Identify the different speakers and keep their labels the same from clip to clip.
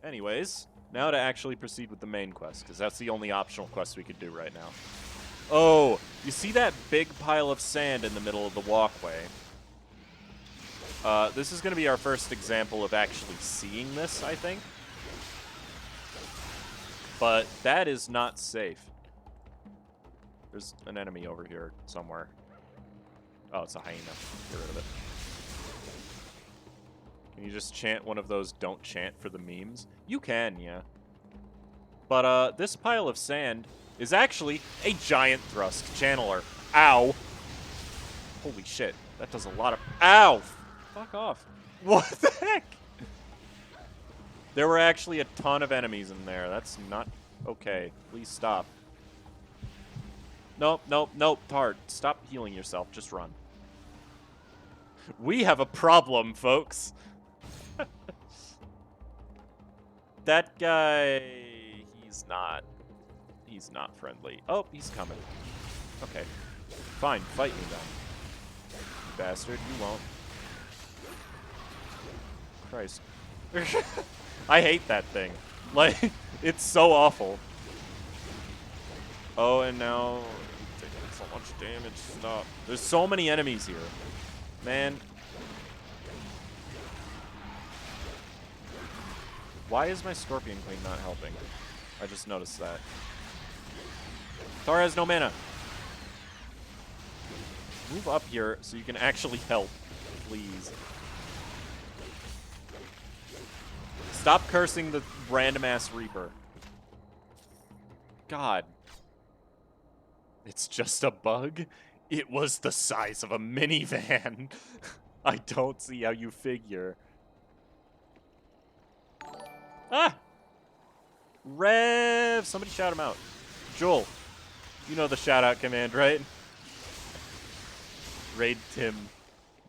Speaker 1: Anyways, now to actually proceed with the main quest, because that's the only optional quest we could do right now. Oh, you see that big pile of sand in the middle of the walkway? This is going to be our first example of actually seeing this, I think. But that is not safe. There's an enemy over here somewhere. Oh, it's a hyena. Get rid of it. Can you just chant one of those don't chant for the memes? You can, yeah. But this pile of sand is actually a giant thrust channeler. Ow. Holy shit. That does a lot of... Ow! Fuck off. What the heck? There were actually a ton of enemies in there. That's not okay. Please stop. Nope, nope, nope. Tard, stop healing yourself. Just run. We have a problem, folks. That guy... He's not friendly. Oh, he's coming. Okay. Fine, fight me then. You bastard, you won't. Christ. I hate that thing. Like, it's so awful. Oh, and now... taking so much damage. Stop. There's so many enemies here. Man. Why is my Scorpion Queen not helping? I just noticed that. Thar has no mana. Move up here so you can actually help, please. Stop cursing the random-ass Reaper. God. It's just a bug? It was the size of a minivan. I don't see how you figure. Ah! Rev! Somebody shout him out. Joel, you know the shout-out command, right? Raid Tim.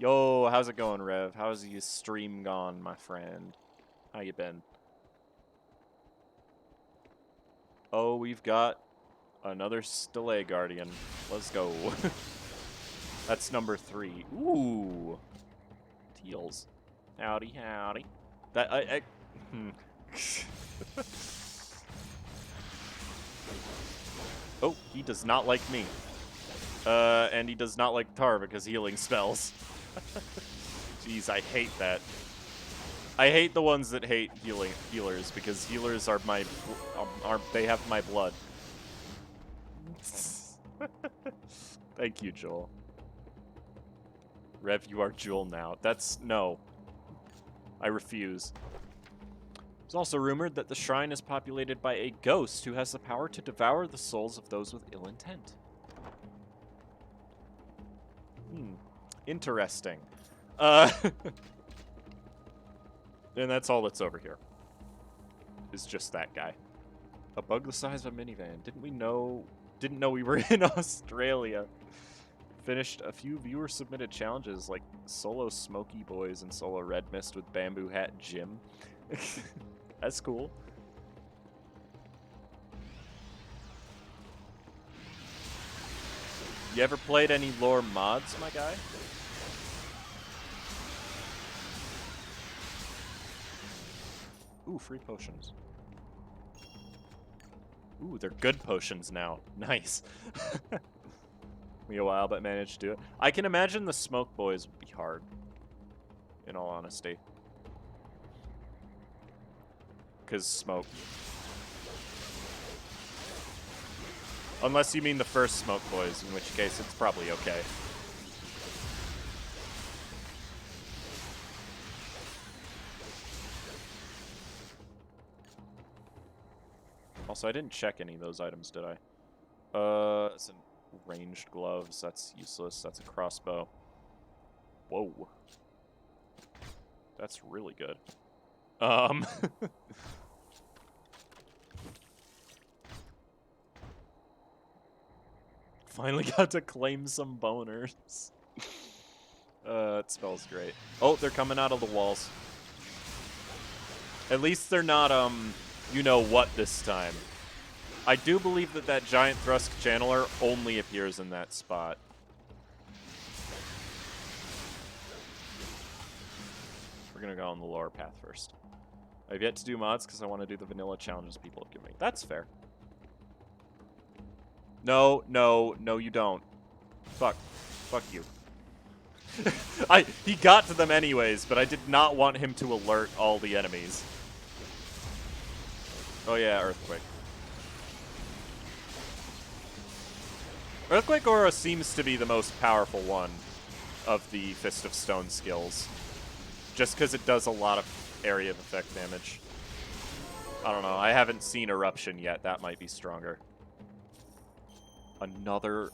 Speaker 1: Yo, how's it going, Rev? How's your stream gone, my friend? How you been? Oh, we've got another Stele Guardian. Let's go. That's number 3. Ooh. Teals. Howdy, howdy. That, Oh, he does not like me. And he does not like Tar because healing spells. Jeez, I hate that. I hate the ones that hate healers because healers are they have my blood. Thank you, Joel. Rev, you are Joel now. No. I refuse. It's also rumored that the shrine is populated by a ghost who has the power to devour the souls of those with ill intent. Interesting. And that's all that's over here. Is just that guy. A bug the size of a minivan. Didn't know we were in Australia. Finished a few viewer submitted challenges like Solo Smoky Boys and Solo Red Mist with Bamboo Hat Jim. That's cool. You ever played any lore mods, my guy? Ooh, free potions. Ooh, they're good potions now. Nice. Me a while, but managed to do it. I can imagine the Smoke Boys would be hard, in all honesty. Because smoke. Unless you mean the first Smoke Boys, in which case it's probably okay. Also, I didn't check any of those items, did I? It's ranged gloves. That's useless. That's a crossbow. Whoa. That's really good. Finally got to claim some boners. It smells great. Oh, they're coming out of the walls. At least they're not, you know what this time. I do believe that that giant thrust channeler only appears in that spot. We're gonna go on the lower path first. I've yet to do mods because I want to do the vanilla challenges people have given me. That's fair. No, no, no, you don't. Fuck. Fuck you. He got to them anyways, but I did not want him to alert all the enemies. Oh yeah, Earthquake. Earthquake Aura seems to be the most powerful one of the Fist of Stone skills. Just because it does a lot of area of effect damage. I don't know, I haven't seen Eruption yet, that might be stronger. Another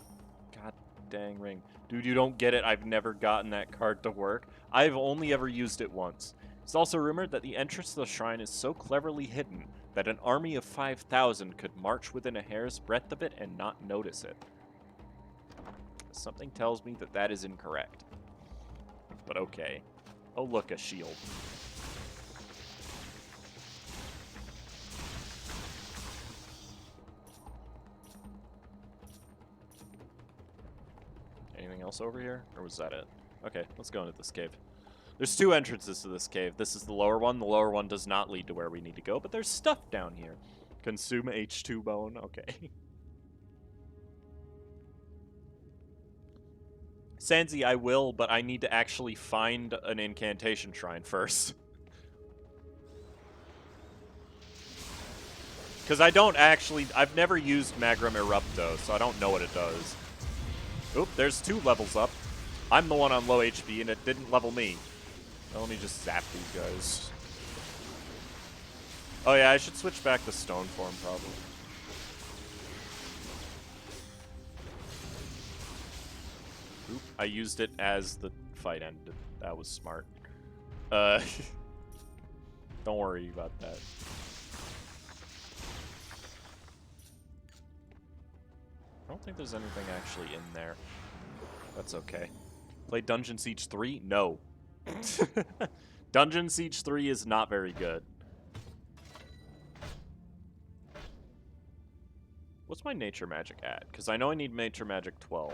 Speaker 1: god dang ring. Dude, you don't get it, I've never gotten that card to work. I've only ever used it once. It's also rumored that the entrance to the shrine is so cleverly hidden that an army of 5,000 could march within a hair's breadth of it and not notice it. Something tells me that that is incorrect. But okay. Oh look, a shield. Anything else over here? Or was that it? Okay, let's go into this cave. There's two entrances to this cave. This is the lower one. The lower one does not lead to where we need to go, but there's stuff down here. Consume H2 bone. Okay. Sanzi, I will, but I need to actually find an incantation shrine first. Because I don't actually... I've never used Magram Erupto, so I don't know what it does. Oop, there's 2 levels up. I'm the one on low HP, and it didn't level me. Well, let me just zap these guys. Oh yeah, I should switch back to stone form, probably. Oop, I used it as the fight ended. That was smart. Don't worry about that. I don't think there's anything actually in there. That's okay. Play Dungeon Siege 3? No. Dungeon Siege 3 is not very good. What's my nature magic at? Because I know I need nature magic 12.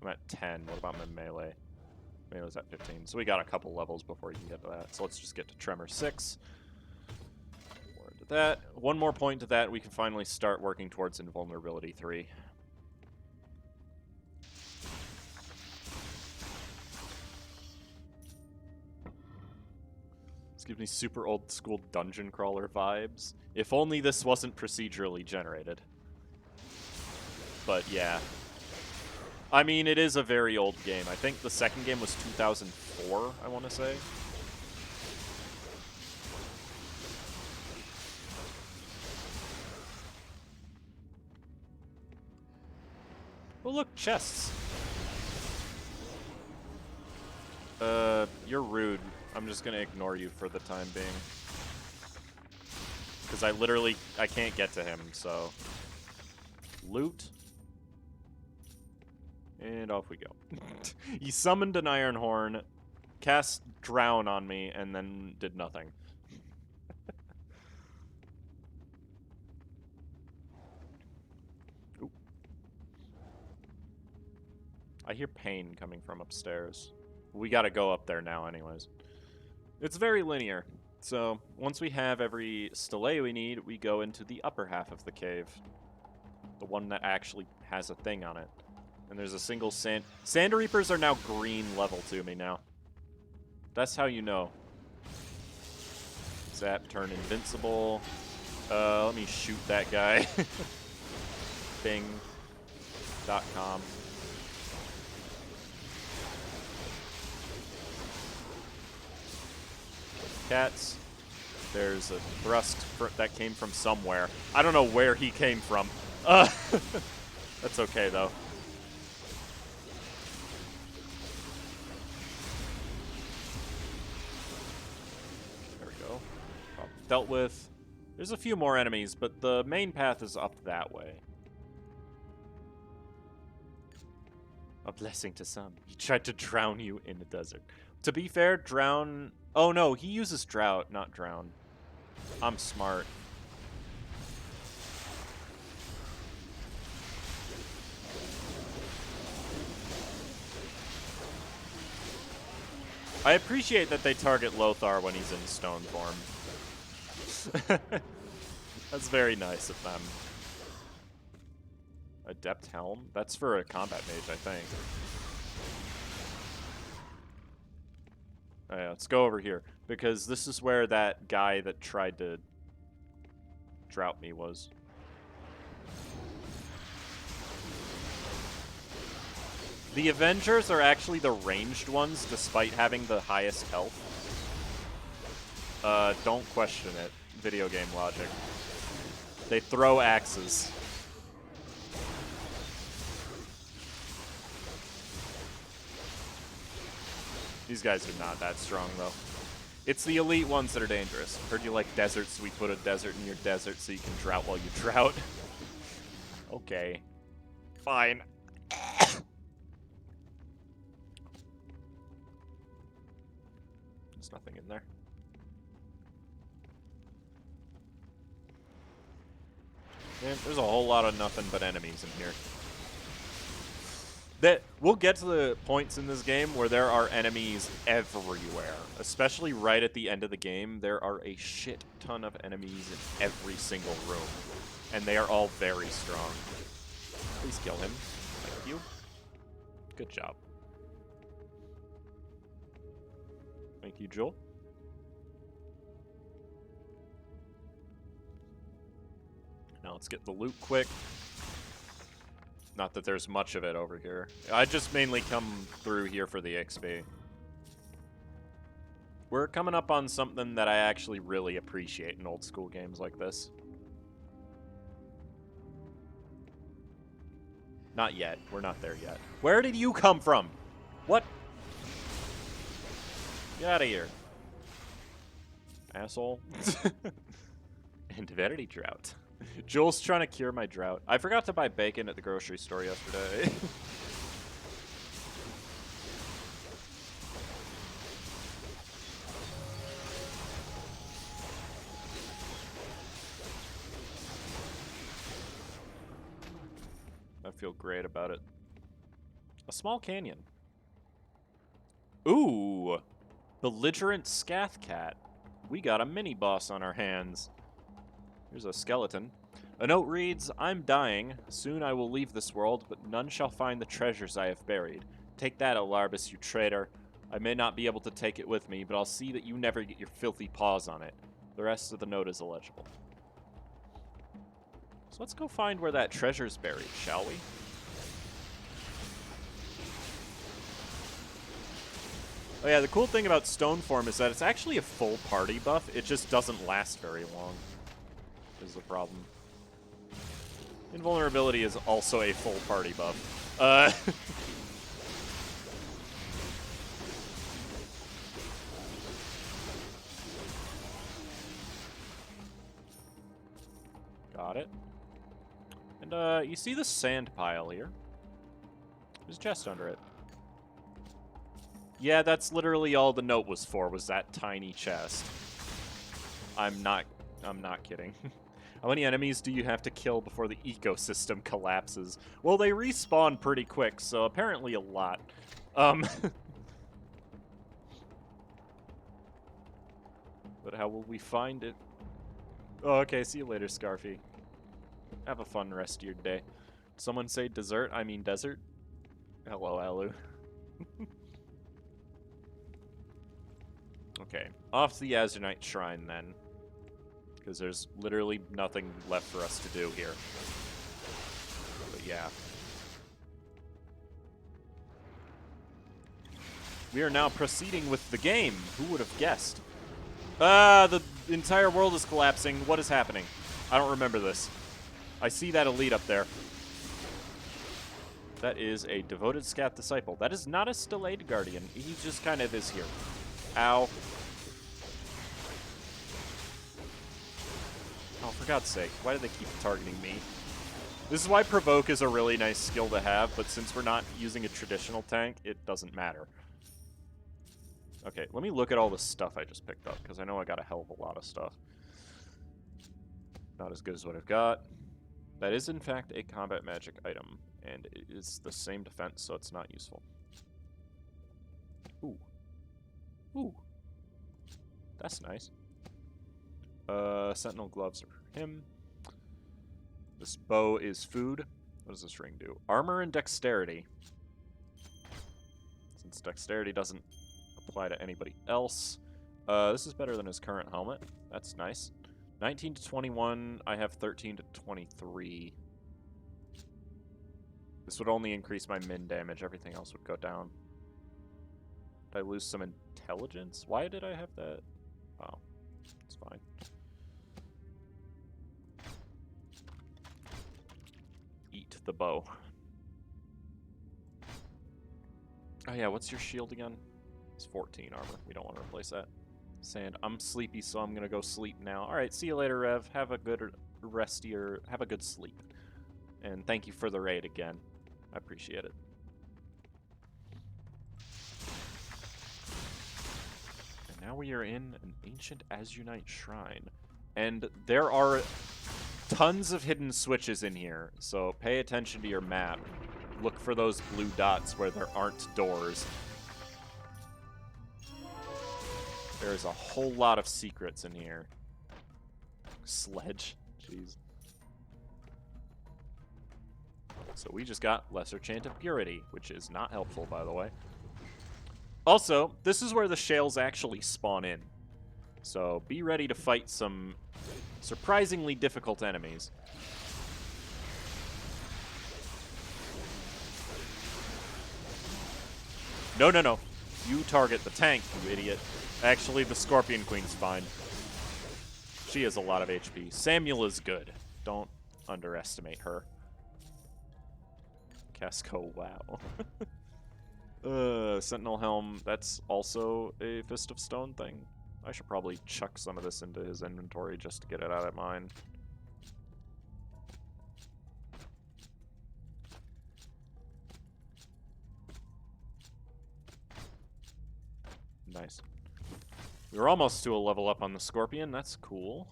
Speaker 1: I'm at 10. What about my melee? Melee's at 15. So we got a couple levels before you can get to that. So let's just get to Tremor 6. More into that. One more point to that, we can finally start working towards Invulnerability 3. This gives me super old school dungeon crawler vibes. If only this wasn't procedurally generated. But yeah. I mean, it is a very old game. I think the second game was 2004, I want to say. Oh, look, chests. You're rude. I'm just gonna ignore you for the time being. Because I can't get to him, so. Loot. And off we go. He summoned an iron horn, cast drown on me, and then did nothing. Ooh. I hear pain coming from upstairs. We gotta go up there now anyways. It's very linear. So, once we have every stele we need, we go into the upper half of the cave. The one that actually has a thing on it. And there's a single sand... Sand Reapers are now green level to me now. That's how you know. Zap, turn invincible. Let me shoot that guy. Bing.com. Cats. There's a thrust that came from somewhere. I don't know where he came from. That's okay, though. There we go. Dealt with. There's a few more enemies, but the main path is up that way. A blessing to some. He tried to drown you in the desert. To be fair, drown... Oh, no, he uses drought, not drown. I'm smart. I appreciate that they target Lothar when he's in stone form. That's very nice of them. Adept Helm? That's for a combat mage, I think. Oh, yeah, let's go over here, because this is where that guy that tried to drought me was. The Avengers are actually the ranged ones, despite having the highest health. Don't question it. Video game logic. They throw axes. These guys are not that strong, though. It's the elite ones that are dangerous. Heard you like deserts, so we put a desert in your desert so you can drought while you drought. Okay. Fine. There's nothing in there. Man, there's a whole lot of nothing but enemies in here. We'll get to the points in this game where there are enemies everywhere. Especially right at the end of the game, there are a shit ton of enemies in every single room. And they are all very strong. Please kill him. Thank you. Good job. Thank you, Joel. Now let's get the loot quick. Not that there's much of it over here. I just mainly come through here for the XP. We're coming up on something that I actually really appreciate in old school games like this. Not yet. We're not there yet. Where did you come from? What? Get out of here. Asshole. And very drought. Joel's trying to cure my drought. I forgot to buy bacon at the grocery store yesterday. I feel great about it. A small canyon. Ooh! Belligerent Scath Cat. We got a mini-boss on our hands. Here's a skeleton. A note reads, I'm dying. Soon I will leave this world, but none shall find the treasures I have buried. Take that, Alarbus, you traitor. I may not be able to take it with me, but I'll see that you never get your filthy paws on it. The rest of the note is illegible. So let's go find where that treasure's buried, shall we? Oh yeah, the cool thing about stone form is that it's actually a full party buff. It just doesn't last very long. Is the problem. Invulnerability is also a full party buff. Got it. And you see the sand pile here? There's a chest under it. Yeah, that's literally all the note was for, was that tiny chest. I'm not kidding. How many enemies do you have to kill before the ecosystem collapses? Well, they respawn pretty quick, so apparently a lot. But how will we find it? Oh, okay, see you later, Scarfy. Have a fun rest of your day. Someone say dessert? I mean desert? Hello, Alu. Okay, off to the AZUNITE Shrine, then. Because there's literally nothing left for us to do here. But yeah. We are now proceeding with the game. Who would have guessed? The entire world is collapsing. What is happening? I don't remember this. I see that elite up there. That is a devoted scath disciple. That is not a Stellated Guardian. He just kind of is here. Ow. Oh, for God's sake. Why do they keep targeting me? This is why Provoke is a really nice skill to have, but since we're not using a traditional tank, it doesn't matter. Okay, let me look at all the stuff I just picked up, because I know I got a hell of a lot of stuff. Not as good as what I've got. That is, in fact, a combat magic item, and it is the same defense, so it's not useful. Ooh. Ooh. That's nice. Sentinel gloves are for him. This bow is food. What does this ring do? Armor and dexterity. Since dexterity doesn't apply to anybody else. This is better than his current helmet. That's nice. 19 to 21. I have 13 to 23. This would only increase my min damage. Everything else would go down. Did I lose some intelligence? Why did I have that? Oh, it's fine. Eat the bow. Oh yeah, what's your shield again? It's 14 armor. We don't want to replace that. Sand. I'm sleepy, so I'm gonna go sleep now. Alright, see you later, Rev. Have a good rest of your... Have a good sleep. And thank you for the raid again. I appreciate it. And now we are in an ancient AZUNITE shrine. And there are tons of hidden switches in here, so pay attention to your map. Look for those blue dots where there aren't doors. There's a whole lot of secrets in here. Sledge. Jeez. So we just got Lesser Chant of Purity, which is not helpful, by the way. Also, this is where the shales actually spawn in. So be ready to fight some surprisingly difficult enemies. No, no, no. You target the tank, you idiot. Actually, the Scorpion Queen's fine. She has a lot of HP. Samuel is good. Don't underestimate her. Kaskozhuk, wow. Sentinel Helm, that's also a Fist of Stone thing. I should probably chuck some of this into his inventory just to get it out of mine. Nice. We were almost to a level up on the Scorpion. That's cool.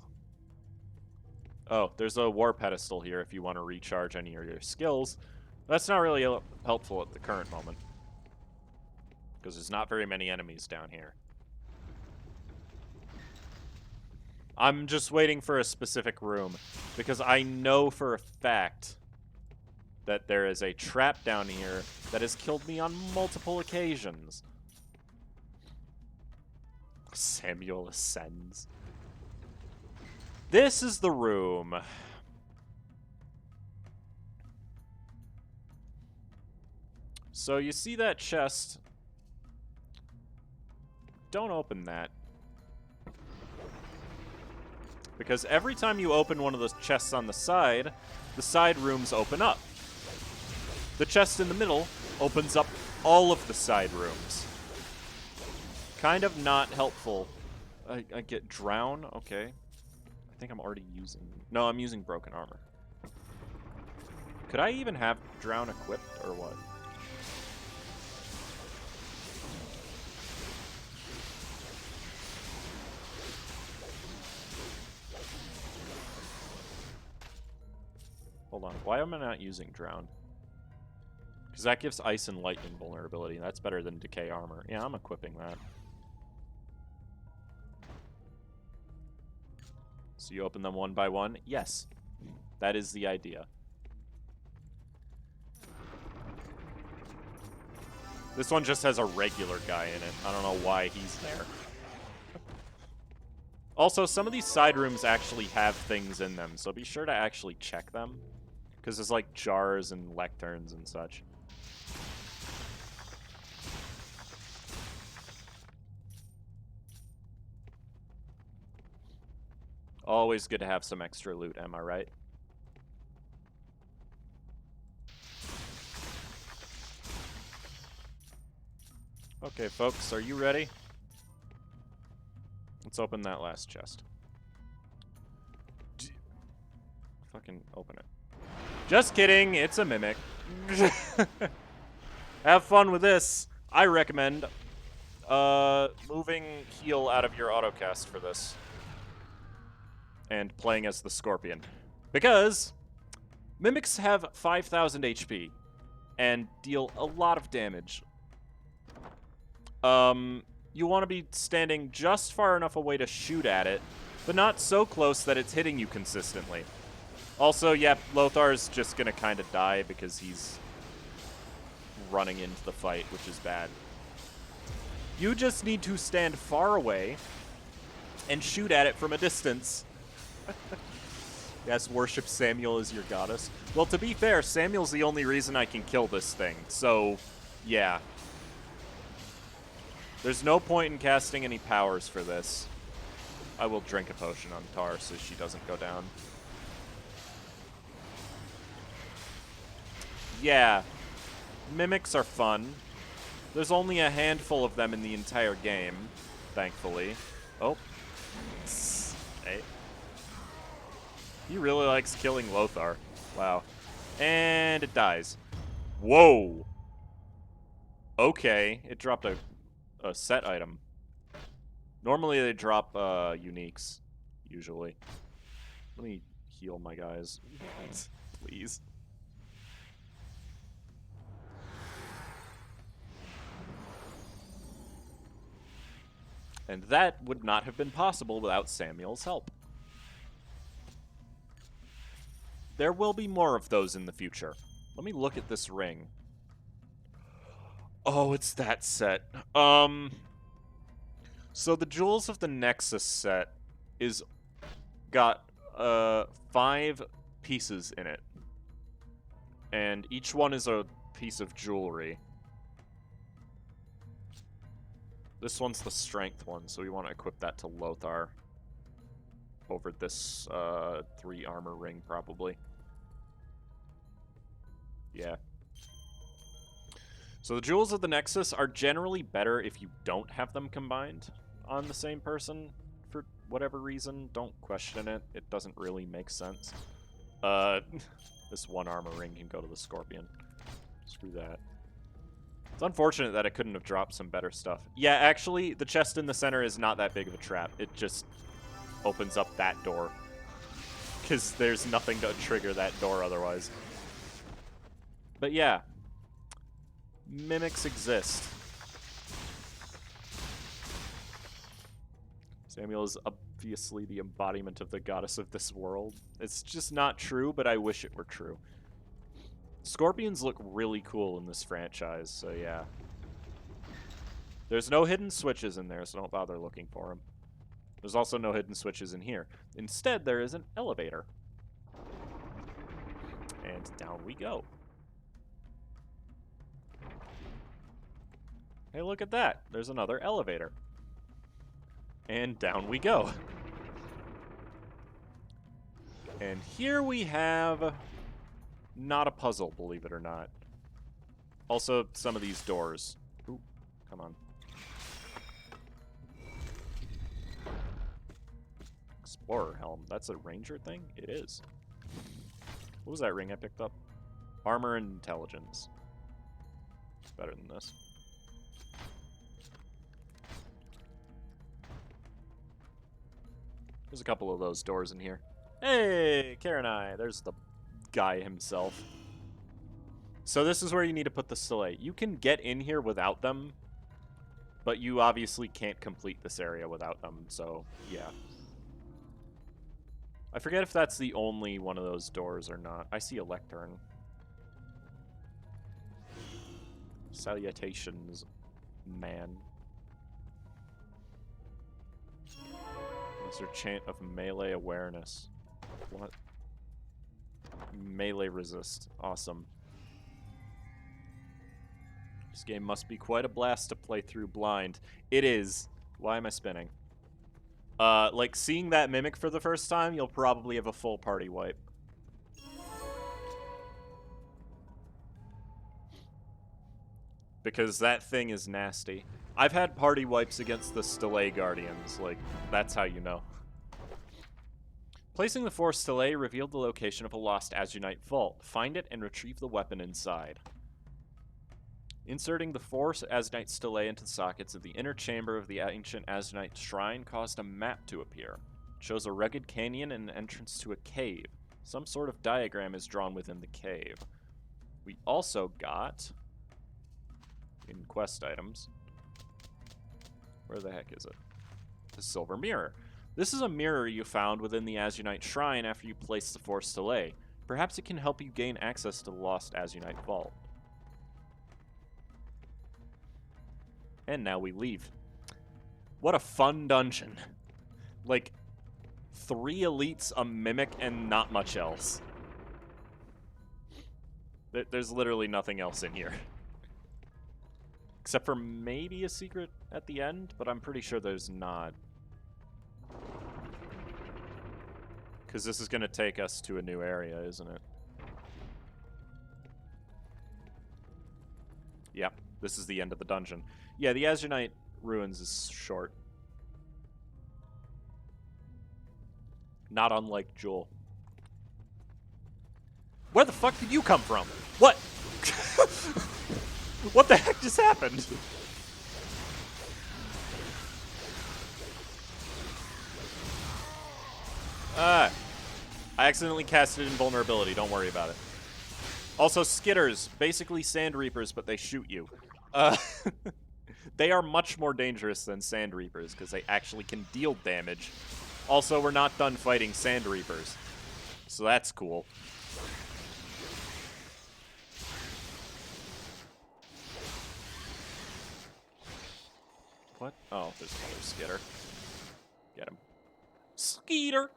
Speaker 1: Oh, there's a War Pedestal here if you want to recharge any of your skills. That's not really helpful at the current moment, because there's not very many enemies down here. I'm just waiting for a specific room, because I know for a fact that there is a trap down here that has killed me on multiple occasions. Samuel ascends. This is the room. So you see that chest. Don't open that. Because every time you open one of those chests on the side rooms open up. The chest in the middle opens up all of the side rooms. Kind of not helpful. I get drown, okay. I think I'm already using... No, I'm using broken armor. Could I even have drown equipped, or what? Hold on, why am I not using drown? Because that gives ice and lightning vulnerability. That's better than decay armor. Yeah, I'm equipping that. So you open them one by one? Yes. That is the idea. This one just has a regular guy in it. I don't know why he's there. Also, some of these side rooms actually have things in them, so be sure to actually check them. Because there's like jars and lecterns and such. Always good to have some extra loot, am I right? Okay, folks, are you ready? Let's open that last chest. Fucking open it. Just kidding, it's a mimic. Have fun with this. I recommend moving heal out of your autocast for this. And playing as the Scorpion. Because mimics have 5,000 HP and deal a lot of damage. you want to be standing just far enough away to shoot at it, but not so close that it's hitting you consistently. Also, yeah, Lothar's just going to kind of die because he's running into the fight, which is bad. You just need to stand far away and shoot at it from a distance. Yes, worship Samuel as your goddess. Well, to be fair, Samuel's the only reason I can kill this thing, so yeah. There's no point in casting any powers for this. I will drink a potion on Tar so she doesn't go down. Yeah, mimics are fun. There's only a handful of them in the entire game, thankfully. Oh. Hey. He really likes killing Lothar. Wow. And it dies. Whoa. Okay, it dropped a set item. Normally they drop uniques, usually. Let me heal my guys, please. And that would not have been possible without Samuel's help. There will be more of those in the future. Let me look at this ring. Oh, it's that set. So the Jewels of the Nexus set is got 5 pieces in it. And each one is a piece of jewelry. This one's the strength one, so we want to equip that to Lothar over this 3 armor ring, probably. Yeah. So the Jewels of the Nexus are generally better if you don't have them combined on the same person for whatever reason. Don't question it. It doesn't really make sense. This 1 armor ring can go to the Scorpion. Screw that. It's unfortunate that it couldn't have dropped some better stuff. Yeah, actually, the chest in the center is not that big of a trap. It just opens up that door. Because there's nothing to trigger that door otherwise. But yeah. Mimics exist. Samuel is obviously the embodiment of the goddess of this world. It's just not true, but I wish it were true. Scorpions look really cool in this franchise, so yeah. There's no hidden switches in there, so don't bother looking for them. There's also no hidden switches in here. Instead, there is an elevator. And down we go. Hey, look at that. There's another elevator. And down we go. And here we have... not a puzzle, believe it or not. Also, some of these doors. Ooh, come on. Explorer helm. That's a ranger thing? It is. What was that ring I picked up? Armor and intelligence. It's better than this. There's a couple of those doors in here. Hey, Karenai. There's the guy himself. So this is where you need to put the Stele. You can get in here without them, but you obviously can't complete this area without them, so yeah. I forget if that's the only one of those doors or not. I see a lectern. Salutations, man. Master chant of melee awareness. What? Melee resist. Awesome. This game must be quite a blast to play through blind. It is. Why am I spinning? Like, seeing that mimic for the first time, you'll probably have a full party wipe. Because that thing is nasty. I've had party wipes against the Stele Guardians. Like, that's how you know. Placing the 4 Stele revealed the location of a lost AZUNITE vault. Find it and retrieve the weapon inside. Inserting the 4 AZUNITE Stele into the sockets of the inner chamber of the ancient AZUNITE shrine caused a map to appear. It shows a rugged canyon and an entrance to a cave. Some sort of diagram is drawn within the cave. We also got, in quest items, Where the heck is it? The silver mirror. This is a mirror you found within the AZUNITE shrine after you placed the force delay. Perhaps it can help you gain access to the lost AZUNITE vault. And now we leave. What a fun dungeon. Like, 3 elites, a mimic, and not much else. There's literally nothing else in here. Except for maybe a secret at the end, but I'm pretty sure there's not. Because this is going to take us to a new area, isn't it? Yep, this is the end of the dungeon. Yeah, the AZUNITE ruins is short. Not unlike Jewel. Where the fuck did you come from? What? What the heck just happened? I accidentally casted invulnerability. Don't worry about it. Also, skitters. Basically sand reapers, but they shoot you. They are much more dangerous than sand reapers because they actually can deal damage. Also, we're not done fighting sand reapers. So that's cool. What? Oh, there's another skitter. Get him. Skeeter!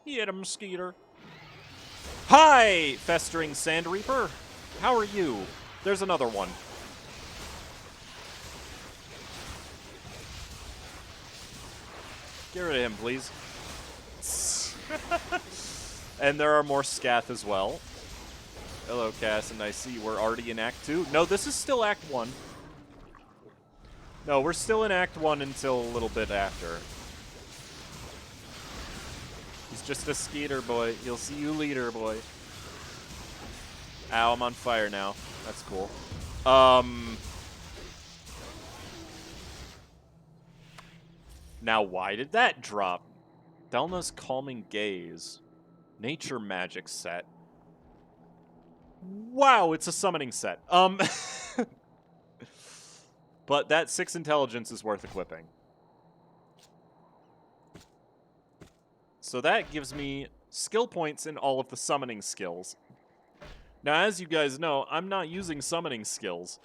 Speaker 1: Get him, Skeeter. Hi, festering sand reaper. How are you? There's another one. Get rid of him, please. And there are more scath as well. Hello, Cass, and I see we're already in Act 2. No, this is still Act 1. No, we're still in Act 1 until a little bit after. He's just a skeeter boy. You'll see you later, boy. Ow, I'm on fire now. That's cool. Now, why did that drop? Delna's Calming Gaze. Nature Magic set. Wow, it's a summoning set. But that 6 intelligence is worth equipping. So that gives me skill points in all of the summoning skills. Now, as you guys know, I'm not using summoning skills.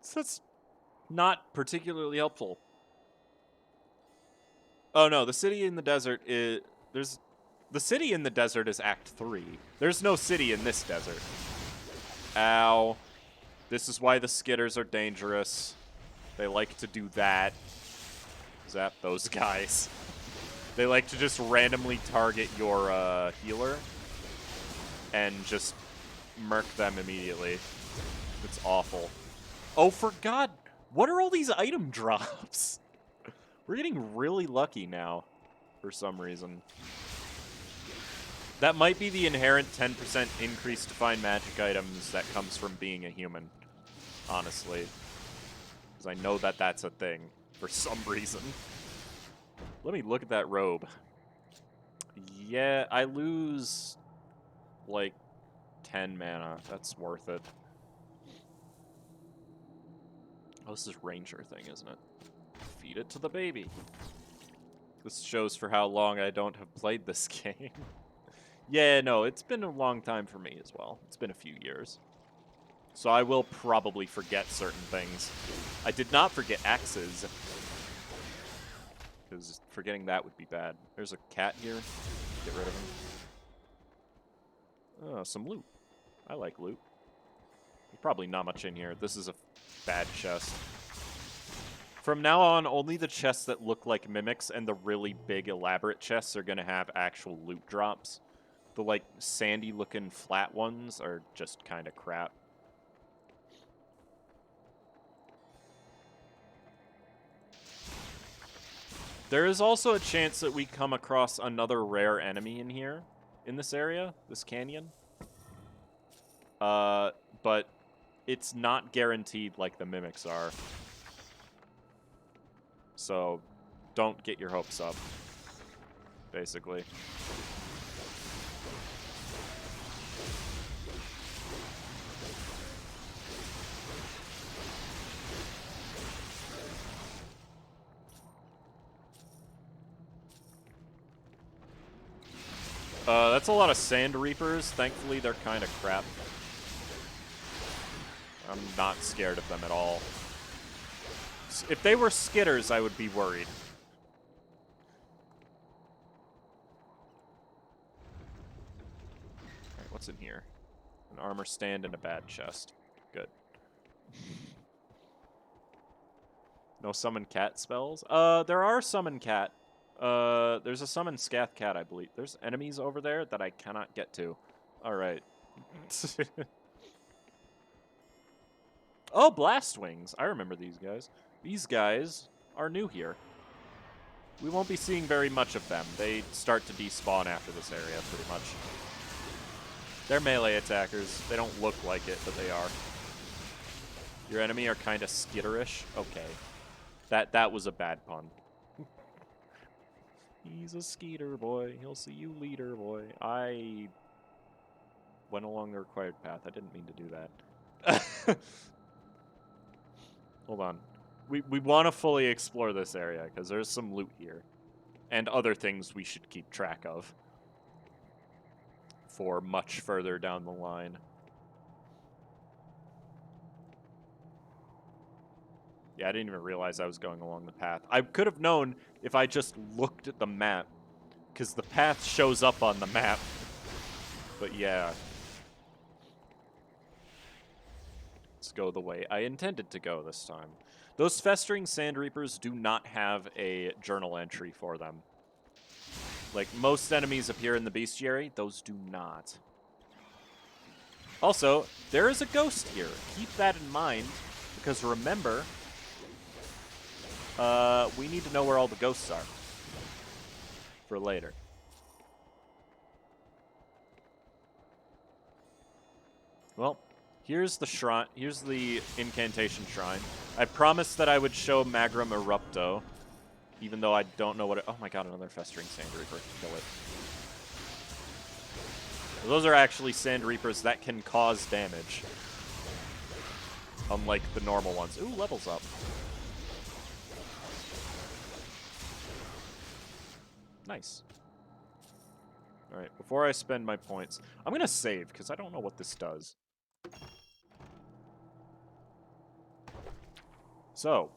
Speaker 1: So that's not particularly helpful. Oh no, the city in the desert is... The city in the desert is Act 3. There's no city in this desert. Ow. This is why the skitters are dangerous. They like to do that. Zap those guys. They like to just randomly target your healer and just murk them immediately. It's awful. Oh, for God, what are all these item drops? We're getting really lucky now for some reason. That might be the inherent 10% increase to find magic items that comes from being a human, honestly. Because I know that that's a thing for some reason. Let me look at that robe. Yeah, I lose, like, 10 mana. That's worth it. Oh, this is Ranger thing, isn't it? Feed it to the baby. This shows for how long I don't have played this game. Yeah, no, it's been a long time for me as well. It's been a few years. So I will probably forget certain things. I did not forget axes. Because forgetting that would be bad. There's a cat here. Get rid of him. Oh, some loot. I like loot. There's probably not much in here. This is a bad chest. From now on, only the chests that look like mimics and the really big, elaborate chests are going to have actual loot drops. The, like, sandy-looking flat ones are just kind of crap. There is also a chance that we come across another rare enemy in here, in this area, this canyon. But it's not guaranteed like the mimics are. So don't get your hopes up, basically. That's a lot of Sand Reapers. Thankfully, they're kind of crap. I'm not scared of them at all. If they were Skitters, I would be worried. Alright, what's in here? An armor stand and a bad chest. Good. No summon cat spells? There are summon cat. There's a summon Scath cat, I believe. There's enemies over there that I cannot get to. Alright. Oh, Blast Wings. I remember these guys. These guys are new here. We won't be seeing very much of them. They start to despawn after this area, pretty much. They're melee attackers. They don't look like it, but they are. Your enemy are kind of skitterish. Okay. That was a bad pun. He's a skeeter boy. He'll see you leader boy. I went along the required path. I didn't mean to do that. Hold on. We want to fully explore this area, because there's some loot here. And other things we should keep track of. For much further down the line. Yeah, I didn't even realize I was going along the path. I could have known if I just looked at the map, because the path shows up on the map. But yeah. Let's go the way I intended to go this time. Those Festering Sand Reapers do not have a journal entry for them. Like, most enemies appear in the bestiary, those do not. Also, there is a ghost here. Keep that in mind, because remember, we need to know where all the ghosts are for later. Well, here's the shrine. Here's the incantation shrine. I promised that I would show Magrum Erupto, even though I don't know what it... Oh my god, another Festering Sand Reaper. Kill it. Those are actually Sand Reapers that can cause damage. Unlike the normal ones. Ooh, levels up. Nice. Alright, before I spend my points, I'm going to save, because I don't know what this does. So,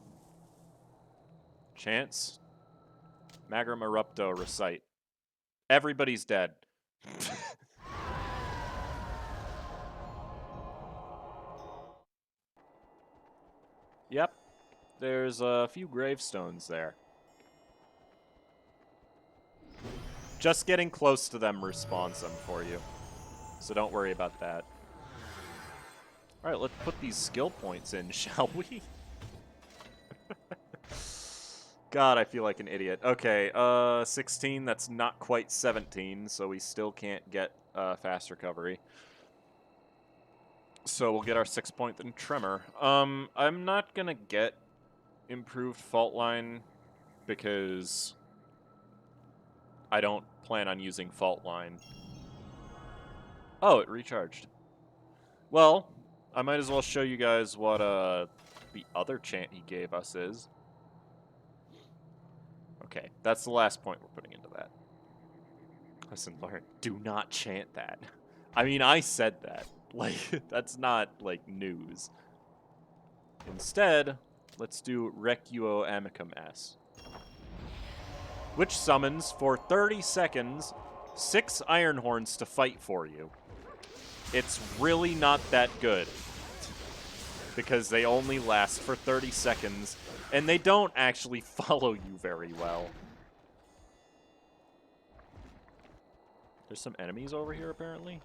Speaker 1: chants, Magrum Erupto, recite. Everybody's dead. Yep, there's a few gravestones there. Just getting close to them respawns them for you, so don't worry about that. Alright, let's put these skill points in, shall we? God, I feel like an idiot. Okay, 16, that's not quite 17, so we still can't get fast recovery. So we'll get our 6 point in Tremor. I'm not gonna get improved fault line because I don't plan on using fault line. Oh, it recharged. Well, I might as well show you guys what the other chant he gave us is. Okay, that's the last point we're putting into that. Listen, Lauren, do not chant that. I mean, I said that. Like, that's not, like, news. Instead, let's do Requio Amicum S. Which summons, for 30 seconds, 6 Iron Horns to fight for you. It's really not that good. Because they only last for 30 seconds, and they don't actually follow you very well. There's some enemies over here, apparently.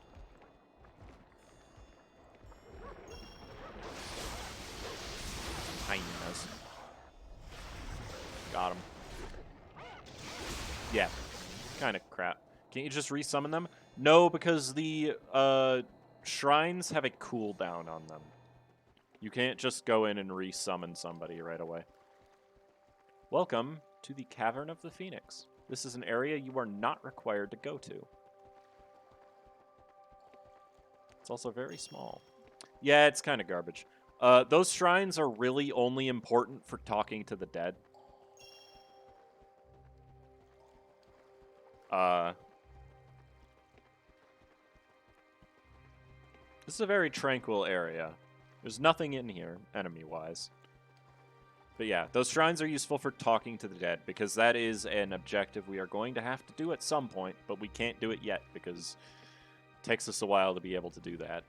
Speaker 1: Hyenas. Got him. Yeah. Kind of crap. Can't you just resummon them? No, because the shrines have a cooldown on them. You can't just go in and resummon somebody right away. Welcome to the Cavern of the Phoenix. This is an area you are not required to go to. It's also very small. Yeah, it's kind of garbage. Those shrines are really only important for talking to the dead. This is a very tranquil area. There's nothing in here, enemy-wise. But yeah, those shrines are useful for talking to the dead, because that is an objective we are going to have to do at some point, but we can't do it yet, because it takes us a while to be able to do that.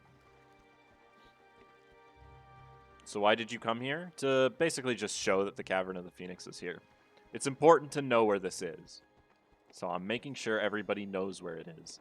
Speaker 1: So why did you come here? To basically just show that the Cavern of the Phoenix is here. It's important to know where this is. So I'm making sure everybody knows where it is.